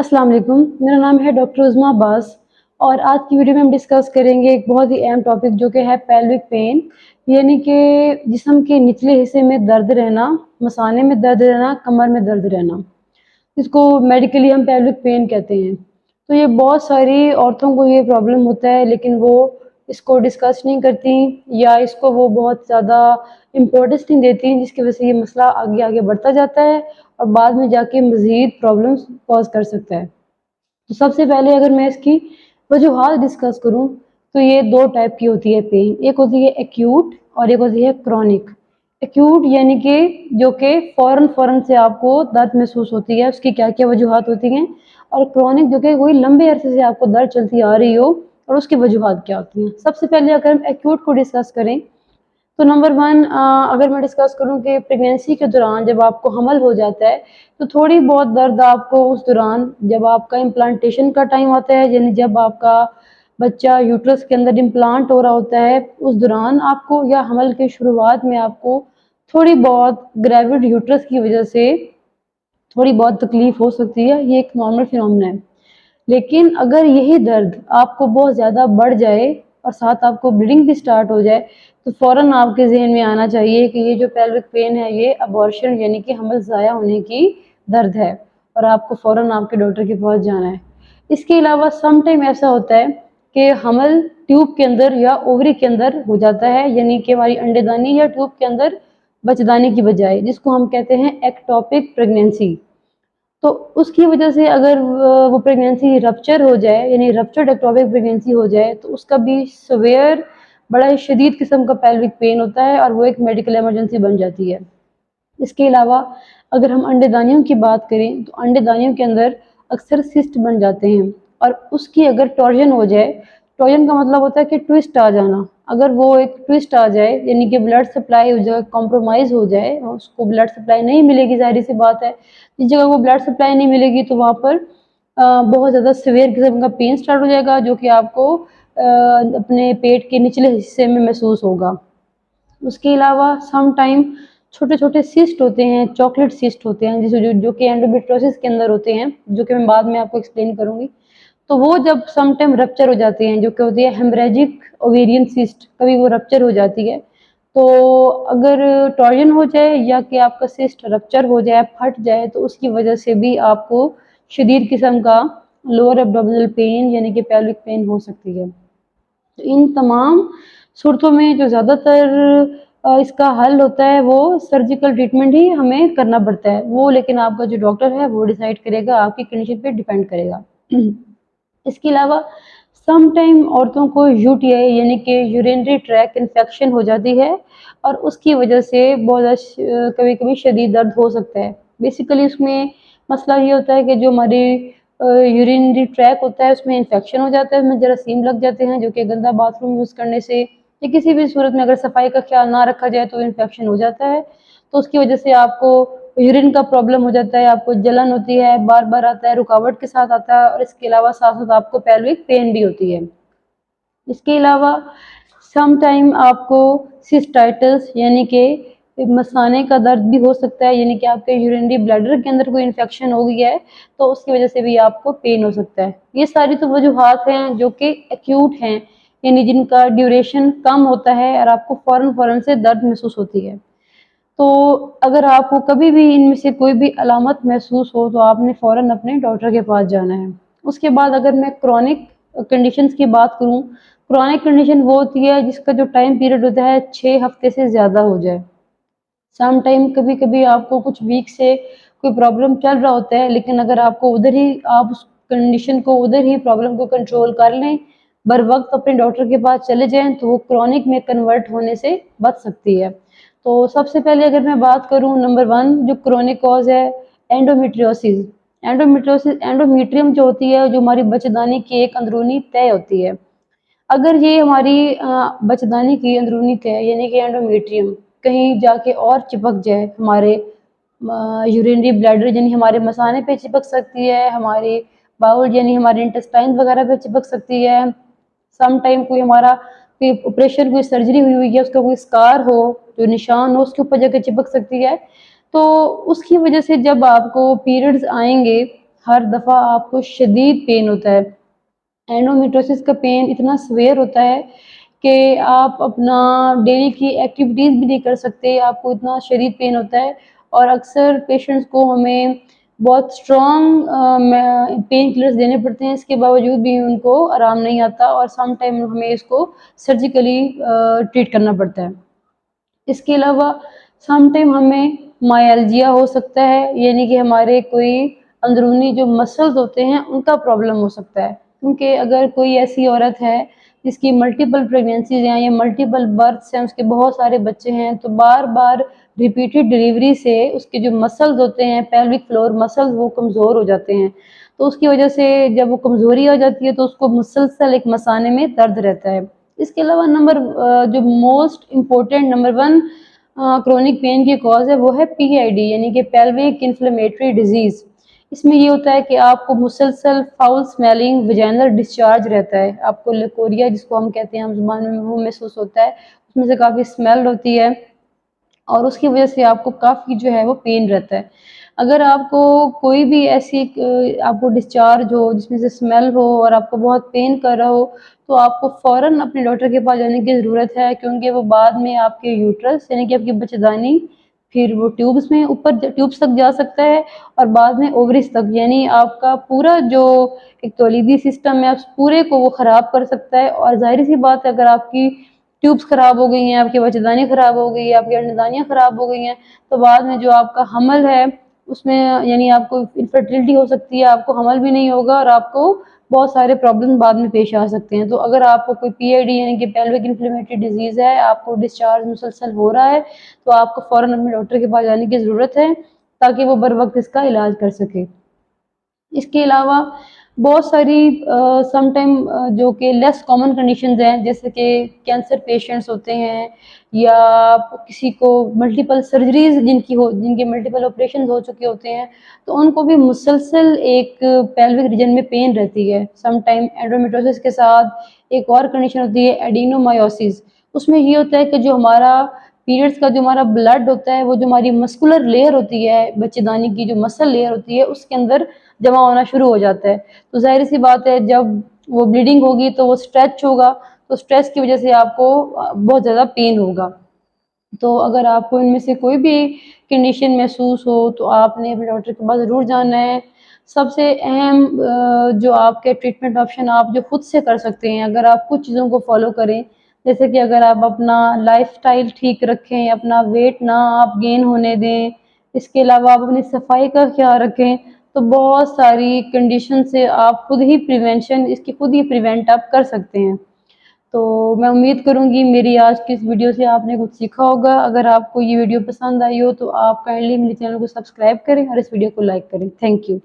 अस्सलाम वालेकुम। मेरा नाम है डॉक्टर उज़्मा अब्बास और आज की वीडियो में हम डिस्कस करेंगे एक बहुत ही अहम टॉपिक जो कि है पेल्विक पेन, यानी कि जिस्म के निचले हिस्से में दर्द रहना, मसाने में दर्द रहना, कमर में दर्द रहना। इसको मेडिकली हम पेल्विक पेन कहते हैं। तो ये बहुत सारी औरतों को ये प्रॉब्लम होता है, लेकिन वो इसको डिस्कस नहीं करती या इसको वो बहुत ज़्यादा इम्पोर्टेंस नहीं देती, जिसकी वजह से ये मसला आगे आगे बढ़ता जाता है और बाद में जाके मज़ीद प्रॉब्लम्स कॉज कर सकता है। तो सबसे पहले अगर मैं इसकी वजूहात डिस्कस करूँ तो ये दो टाइप की होती है पेन। एक होती है एक्यूट और एक होती है क्रॉनिक। एक्यूट यानी कि जो कि फ़ौरन से आपको दर्द महसूस होती है, उसकी क्या क्या वजूहात होती हैं, और क्रॉनिक जो कि कोई लंबे अरसे से आपको दर्द चलती आ रही हो और उसकी वजूहात क्या होती हैं। सबसे पहले अगर हम एक्यूट को डिस्कस करें तो नंबर 1 अगर मैं डिस्कस करूँ कि प्रेगनेंसी के दौरान जब आपको हमल हो जाता है तो थोड़ी बहुत दर्द आपको उस दौरान, जब आपका इम्प्लांटेशन का टाइम आता है, यानी जब आपका बच्चा यूट्रस के अंदर इम्प्लांट हो रहा होता है, उस दौरान आपको या हमल के शुरुआत में आपको थोड़ी बहुत ग्रेविड यूट्रस की वजह से थोड़ी बहुत तकलीफ हो सकती है। ये एक नॉर्मल फिनोमेना है। लेकिन अगर यही दर्द आपको बहुत ज़्यादा बढ़ जाए और साथ आपको ब्लीडिंग भी स्टार्ट हो जाए तो फ़ौरन आपके ज़हन में आना चाहिए कि ये जो पेल्विक पेन है ये अबॉर्शन यानी कि हमल ज़ाया होने की दर्द है और आपको फ़ौरन आपके डॉक्टर के पास जाना है। इसके अलावा सम टाइम ऐसा होता है कि हमल ट्यूब के अंदर या ओवरी के अंदर हो जाता है, यानी कि हमारी अंडेदानी या ट्यूब के अंदर बच्चेदानी की बजाय, जिसको हम कहते हैं एक्टोपिक प्रेगनेंसी। तो उसकी वजह से अगर वो प्रेगनेंसी रप्चर हो जाए, यानी रप्चर्ड एक्टोपिक प्रेगनेंसी हो जाए, तो उसका भी सवेयर बड़ा ही शदीद किस्म का पेल्विक पेन होता है और वो एक मेडिकल इमरजेंसी बन जाती है। इसके अलावा अगर हम अंडेदानियों की बात करें तो अंडेदानियों के अंदर अक्सर सिस्ट बन जाते हैं और उसकी अगर टॉर्जन हो जाए, टॉर्जन का मतलब होता है कि ट्विस्ट आ जाना। अगर वो एक ट्विस्ट आ जाए यानी कि ब्लड सप्लाई हो जाए, कॉम्प्रोमाइज़ हो जाए, उसको ब्लड सप्लाई नहीं मिलेगी, ज़ाहिर सी बात है। जिस जगह वो ब्लड सप्लाई नहीं मिलेगी तो वहाँ पर बहुत ज़्यादा सीवियर किस्म का पेन स्टार्ट हो जाएगा, जो कि आपको अपने पेट के निचले हिस्से में महसूस होगा। उसके अलावा सम टाइम छोटे छोटे सिस्ट होते हैं, चॉकलेट सिस्ट होते हैं, जिसे जो कि एंडोमेट्रियोसिस के अंदर होते हैं, जो कि मैं बाद में आपको एक्सप्लेन करूँगी। तो वो जब सम टाइम रप्चर हो जाते हैं, जो कि होती है हेमरेजिक ओवेरियन सिस्ट, कभी वो रप्चर हो जाती है। तो अगर टॉर्जन हो जाए या कि आपका सिस्ट रप्चर हो जाए, फट जाए, तो उसकी वजह से भी आपको शदीद किस्म का लोअर एब्डोमिनल पेन यानी कि पेल्विक पेन हो सकती है। तो इन तमाम सूरतों में जो ज़्यादातर इसका हल होता है वो सर्जिकल ट्रीटमेंट ही हमें करना पड़ता है। वो लेकिन आपका जो डॉक्टर है वो डिसाइड करेगा, आपकी कंडीशन पे डिपेंड करेगा। इसके अलावा सम टाइम औरतों को यूटीआई यानी कि यूरिनरी ट्रैक इन्फेक्शन हो जाती है और उसकी वजह से बहुत ज़्यादा कभी कभी शदीद दर्द हो सकता है। बेसिकली उसमें मसला ये होता है कि जो हमारी यूरिनरी ट्रैक होता है उसमें इन्फेक्शन हो जाता है, उसमें जरासीम लग जाते हैं, जो कि गंदा बाथरूम यूज़ करने से या किसी भी सूरत में अगर सफाई का ख्याल ना रखा जाए तो इन्फेक्शन हो जाता है। तो उसकी वजह से आपको यूरिन का प्रॉब्लम हो जाता है, आपको जलन होती है, बार बार आता है, रुकावट के साथ आता है और इसके अलावा साथ साथ आपको पेल्विक पेन भी होती है। इसके अलावा सम टाइम आपको सिस्टाइटिस यानी कि मसाने का दर्द भी हो सकता है, यानी कि आपके यूरिनरी ब्लैडर के अंदर कोई इन्फेक्शन हो गया है तो उसकी वजह से भी आपको पेन हो सकता है। ये सारी तो वजूहात हैं जो कि एक्यूट हैं, यानी जिनका ड्यूरेशन कम होता है और आपको फ़ौरन से दर्द महसूस होती है। तो अगर आपको कभी भी इनमें से कोई भी अलामत महसूस हो तो आपने फ़ौरन अपने डॉक्टर के पास जाना है। उसके बाद अगर मैं क्रॉनिक कंडीशंस की बात करूँ, क्रॉनिक कंडीशन वो होती है जिसका जो टाइम पीरियड होता है 6 हफ्ते से ज़्यादा हो जाए। सम टाइम कभी कभी आपको कुछ वीक से कोई प्रॉब्लम चल रहा होता है, लेकिन अगर आपको उधर ही आप उस कंडीशन को उधर ही प्रॉब्लम को कंट्रोल कर लें, बर वक्त अपने डॉक्टर के पास चले जाएं, तो वो क्रॉनिक में कन्वर्ट होने से बच सकती है। तो सबसे पहले अगर मैं बात करूं, नंबर 1 जो क्रॉनिक कॉज है एंडोमेट्रियोसिस। एंडोमेट्रियम जो होती है, जो हमारी बच्चेदानी की एक अंदरूनी तय होती है। अगर ये हमारी बच्चेदानी की अंदरूनी तय यानी कि एंडोमेट्रियम कहीं जाके और चिपक जाए हमारे यूरिनरी ब्लैडर यानी हमारे मसाने पे चिपक सकती है, हमारे बाउल यानी हमारे इंटेस्टाइन वगैरह पे चिपक सकती है। सम टाइम कोई हमारा कोई ऑपरेशन, कोई सर्जरी हुई हुई है, उसका कोई स्कार हो, जो निशान हो, उसके ऊपर जाके चिपक सकती है। तो उसकी वजह से जब आपको पीरियड्स आएंगे हर दफ़ा आपको शदीद पेन होता है। एंडोमेट्रियोसिस का पेन इतना सीवियर होता है कि आप अपना डेली की एक्टिविटीज़ भी नहीं कर सकते, आपको इतना शदीद पेन होता है। और अक्सर पेशेंट्स को हमें बहुत स्ट्रॉन्ग पेन किलर्स देने पड़ते हैं, इसके बावजूद भी उनको आराम नहीं आता और सम टाइम हमें इसको सर्जिकली ट्रीट करना पड़ता है। इसके अलावा सम टाइम हमें मायल्जिया हो सकता है, यानी कि हमारे कोई अंदरूनी जो मसल्स होते हैं उनका प्रॉब्लम हो सकता है। क्योंकि अगर कोई ऐसी औरत है जिसकी मल्टीपल प्रेगनेंसीज हैं या मल्टीपल बर्थ्स हैं, उसके बहुत सारे बच्चे हैं, तो बार बार रिपीटेड डिलीवरी से उसके जो मसल्स होते हैं, पेल्विक फ्लोर मसल्स, वो कमज़ोर हो जाते हैं। तो उसकी वजह से जब वो कमज़ोरी आ जाती है तो उसको मुसलसल एक मसाने में दर्द रहता है। इसके अलावा जो most important number 1 chronic pain की कॉज है, वो है पीआईडी, यानी कि पेल्विक इन्फ्लेमेटरी डिजीज़। इसमें ये होता है कि आपको मुसलसल फाउल स्मेलिंग वजाइनल डिस्चार्ज रहता है, आपको लिकोरिया जिसको हम कहते हैं, हम ज़ुबान में वो महसूस होता है, उसमें से काफ़ी स्मेल होती है और उसकी वजह से आपको काफ़ी जो है वो पेन रहता है। अगर आपको कोई भी ऐसी आपको डिस्चार्ज हो जिसमें से स्मेल हो और आपको बहुत पेन कर रहा हो, तो आपको फ़ौरन अपने डॉक्टर के पास जाने की ज़रूरत है, क्योंकि वो बाद में आपके यूट्रस यानी कि आपकी बच्चेदानी, फिर वो ट्यूब्स में ऊपर ट्यूब्स तक जा सकता है और बाद में ओवरीज तक, यानी आपका पूरा जो एक तौलीदी सिस्टम है उस पूरे को वो ख़राब कर सकता है। और ज़ाहिर सी बात है, अगर आपकी ट्यूब्स ख़राब हो गई हैं, आपकी बच्चेदानी ख़राब हो गई है, आपकी अंडदानियाँ ख़राब हो गई हैं, तो बाद में जो आपका हमल है उसमें यानी आपको इनफर्टिलिटी हो सकती है, आपको हमल भी नहीं होगा और आपको बहुत सारे प्रॉब्लम बाद में पेश आ सकते हैं। तो अगर आपको कोई पीआईडी यानी कि पेल्विक इन्फ्लेमेटरी डिजीज़ है, आपको डिस्चार्ज मुसलसल हो रहा है, तो आपको फ़ौरन अपने डॉक्टर के पास जाने की ज़रूरत है ताकि वो बर वक्त इसका इलाज कर सके। इसके अलावा बहुत सारी सम टाइम जो कि लेस कॉमन कंडीशंस हैं, जैसे कि कैंसर पेशेंट्स होते हैं या किसी को मल्टीपल सर्जरीज जिनके मल्टीपल ऑपरेशन हो चुके होते हैं, तो उनको भी मुसलसल एक पेल्विक रीजन में पेन रहती है। सम टाइम एंडोमेट्रियोसिस के साथ एक और कंडीशन होती है एडिनोमायोसिस। उसमें ये होता है कि जो हमारा पीरियड्स का जो हमारा ब्लड होता है, वो जो हमारी मस्कुलर लेयर होती है, बच्चेदानी की जो मसल लेयर होती है, उसके अंदर जमा होना शुरू हो जाता है। तो ज़ाहिर सी बात है, जब वो ब्लीडिंग होगी तो वो स्ट्रेच होगा, तो स्ट्रेस की वजह से आपको बहुत ज़्यादा पेन होगा। तो अगर आपको इनमें से कोई भी कंडीशन महसूस हो तो आपने अपने डॉक्टर के पास ज़रूर जाना है। सबसे अहम जो आपके ट्रीटमेंट ऑप्शन आप जो खुद से कर सकते हैं, अगर आप कुछ चीज़ों को फॉलो करें, जैसे कि अगर आप अपना लाइफ़स्टाइल ठीक रखें, अपना वेट ना आप गेन होने दें, इसके अलावा आप अपनी सफाई का ख्याल रखें, तो बहुत सारी कंडीशन से आप खुद ही प्रिवेंट आप कर सकते हैं। तो मैं उम्मीद करूँगी मेरी आज की इस वीडियो से आपने कुछ सीखा होगा। अगर आपको ये वीडियो पसंद आई हो तो आप काइंडली मेरे चैनल को सब्सक्राइब करें और इस वीडियो को लाइक करें। Thank you.